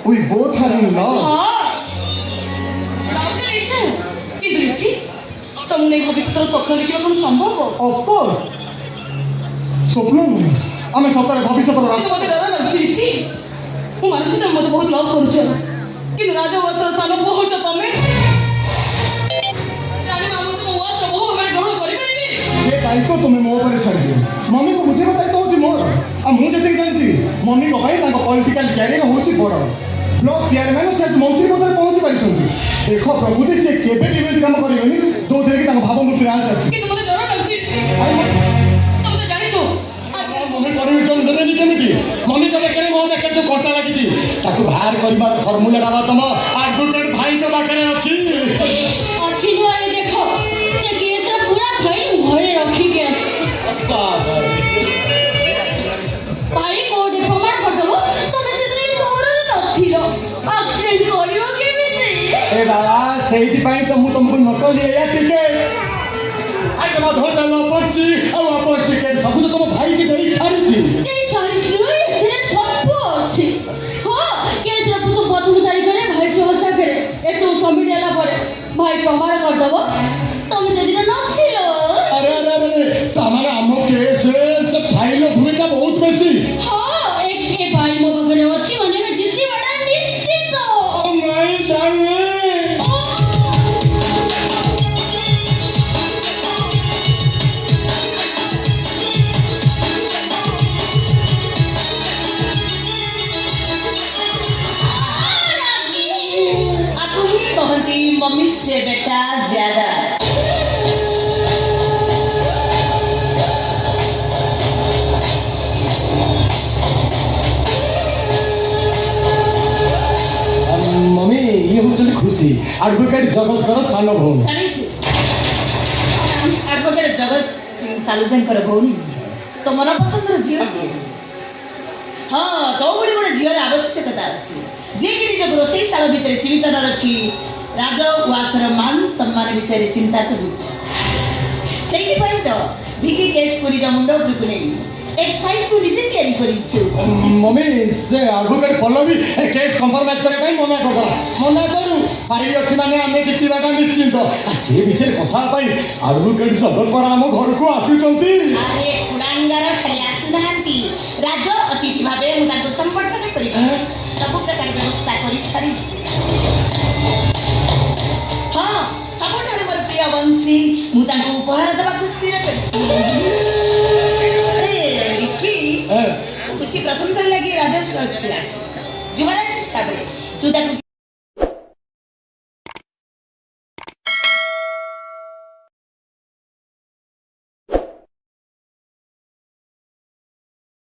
We both are in love. तुमने भविष्य स्वप्न देखा संभव? Of course. स्वप्न आम सतरे भविष्य मत डर लगे मु मानुची तुम मत बहुत लव करुच कि राजा वस्त्र स्थान पहुंच तमें रानी मामू तुम वस्त्र बहु भाव ग्रहण करें से दायित्व तुम्हें मो पर छाड़ी मम्मी को बुझेबा दायित्व होची मोर आ मु जते जानची मम्मी को भाई ताको पॉलिटिकल कैरियर होची बड़ ब्लॉक चेयरमैन से मंत्री पद पर पहुंच पारिछंती देखो प्रभुदे से केबे केबे काम करियोनी जो देखे ताको भाव मुक्ति आंच आसी कि तुम डर लगे तुम तो जानि छो मम्मी परमिशन देबेनी केमिति मम्मी कहले केरे मो देखे जो कोटा लागिची ताको बाहर करबार फार्मूला डाबा तम एडवोकेट भाई के पाखरे अछि अछि नो आले देखो से केस रा पूरा फाइल घरे रखी के भाई कोड प्रमाण कर दबो तमे सेतरे शहर रे नथिलो एक्सीडेंट करियो केमिति ए बाबा सेहिति पई तो मु तुमको नकल लिया टिकेट आई के धोल डालो पड़ची आ वापस टिकेट सब तो तुम भाई की देई छाड़ी এই সারি ছিল এতে সব আছে হ্যাঁ কেস রা তো প্রথম তারিখ রে ভাই চহসা করে এসো সবমিট ହେଲା ପରେ ভাই প্রমাণ कर दबो তুমি সেদিন নথিলো अरे अरे अरे तमारे आम केस से फाइल भूमिका बहुत बेसी हाँ एक ए भाई मो बगरे अछि माने में जिंदगी बड़ा निश्चित नहीं जाने आपको ही कहती मम्मी से बेटा ज्यादा मम्मी ये होचली खुशी एडवोकेट जगत कर सान भौणी एडवोकेट जगत सिंह सालुजनकर भौणी तो मन पसंद झील हाँ तो बड़ी बड़ी झील आवश्यकता अच्छी जे कि निज रोषेशाला भितर सीमित न रखी राजउआसर मान सम्मान विषय चिंता करू सेही पई तो विकी केस पुरी मुंड उपरकू नहीं एक फाइल तू निजे तैयारी करिछु मम्मी से एडवोकेट पल्लवी केस कंप्रोमाइज करे भाई मना करू पारी अछि माने आमे जितिबाटा निश्चिंत से विषय कथा पाई एडवोकेट जगत पर हम घर को आसु चंती अरे कुडांगार खाली आसु नांती राज अतिथि भाबे मु ताको संपर्क करिबा सब प्रकार व्यवस्था करि सारी हाँ सबठारे मोर प्रिय वंशी मु ताको उपहार देबा को स्थिर करि खुशी प्रथम थर लगी राजा जुवराज हिसाब रे तू ताको